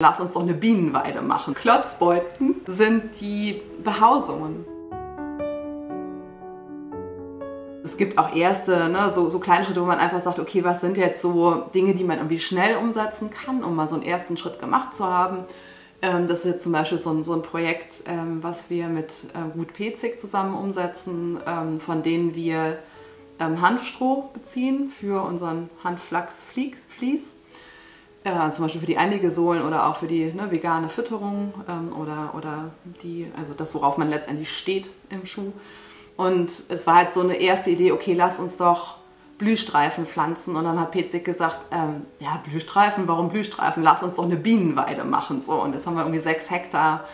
Lass uns doch eine Bienenweide machen. Klotzbeuten sind die Behausungen. Es gibt auch erste, so kleine Schritte, wo man einfach sagt, okay, was sind jetzt so Dinge, die man irgendwie schnell umsetzen kann, um mal so einen ersten Schritt gemacht zu haben. Das ist jetzt zum Beispiel so ein Projekt, was wir mit Gut Pezig zusammen umsetzen, von denen wir Hanfstroh beziehen für unseren Hanfflachs-Vlies. Zum Beispiel für die Einlegesohlen oder auch für die vegane Fütterung oder also das, worauf man letztendlich steht im Schuh. Und es war halt so eine erste Idee, okay, lass uns doch Blühstreifen pflanzen. Und dann hat Pezig gesagt, ja, Blühstreifen, warum Blühstreifen? Lass uns doch eine Bienenweide machen. So, und jetzt haben wir irgendwie 6 Hektar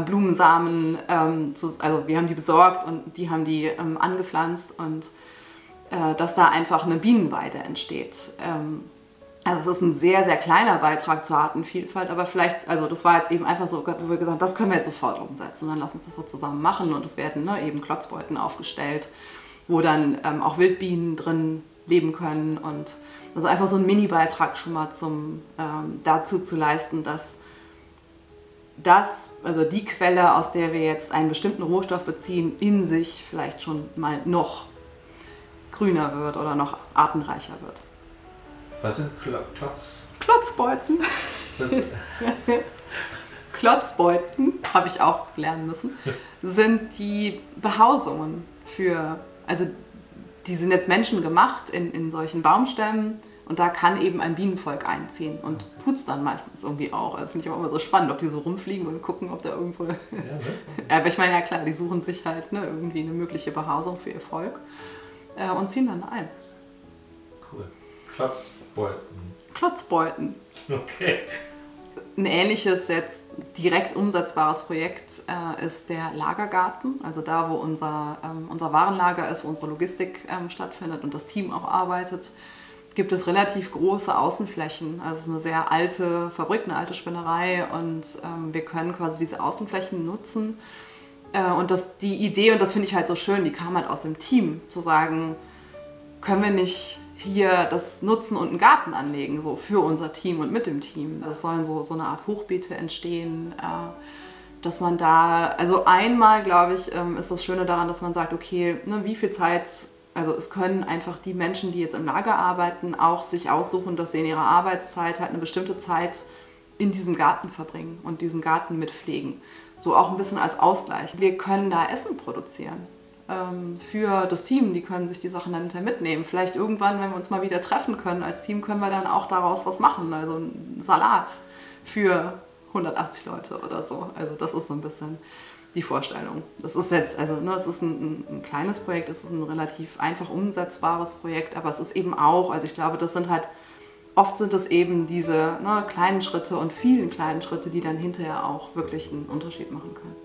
Blumensamen, also wir haben die besorgt und die haben die angepflanzt und dass da einfach eine Bienenweide entsteht. Also es ist ein sehr, sehr kleiner Beitrag zur Artenvielfalt, aber vielleicht, also das war jetzt eben einfach so, wo wir gesagt haben, das können wir jetzt sofort umsetzen und dann lass uns das so zusammen machen und es werden eben Klotzbeuten aufgestellt, wo dann auch Wildbienen drin leben können und also einfach so ein Mini-Beitrag schon mal dazu zu leisten, dass also die Quelle, aus der wir jetzt einen bestimmten Rohstoff beziehen, in sich vielleicht schon mal noch grüner wird oder noch artenreicher wird. Was sind Klotzbeuten. Klotzbeuten, habe ich auch lernen müssen, sind die Behausungen also die sind jetzt menschengemacht in solchen Baumstämmen und da kann eben ein Bienenvolk einziehen und tut es dann meistens irgendwie auch. Also finde ich auch immer so spannend, ob die so rumfliegen und gucken, ob da irgendwo... Ja, ne? Aber ich meine, ja klar, die suchen sich halt irgendwie eine mögliche Behausung für ihr Volk und ziehen dann ein. Cool. Klotzbeuten. Okay. Ein ähnliches, jetzt direkt umsetzbares Projekt ist der Lagergarten. Also da, wo unser Warenlager ist, wo unsere Logistik stattfindet und das Team auch arbeitet, gibt es relativ große Außenflächen. Also es ist eine sehr alte Fabrik, eine alte Spinnerei und wir können quasi diese Außenflächen nutzen. Und die Idee, und das finde ich halt so schön, die kam halt aus dem Team, zu sagen, können wir nicht hier das nutzen und einen Garten anlegen, so für unser Team und mit dem Team. Es sollen so eine Art Hochbeete entstehen, dass man da, also einmal, glaube ich, ist das Schöne daran, dass man sagt, okay, wie viel Zeit, also es können einfach die Menschen, die jetzt im Lager arbeiten, auch sich aussuchen, dass sie in ihrer Arbeitszeit halt eine bestimmte Zeit in diesem Garten verbringen und diesen Garten mitpflegen. So auch ein bisschen als Ausgleich. Wir können da Essen produzieren. Für das Team, die können sich die Sachen dann hinterher mitnehmen. Vielleicht irgendwann, wenn wir uns mal wieder treffen können als Team, können wir dann auch daraus was machen. Also einen Salat für 180 Leute oder so. Also das ist so ein bisschen die Vorstellung. Das ist jetzt, also es ist ein kleines Projekt, es ist ein relativ einfach umsetzbares Projekt, aber es ist eben auch, also ich glaube, oft sind es eben diese kleinen Schritte und vielen kleinen Schritte, die dann hinterher auch wirklich einen Unterschied machen können.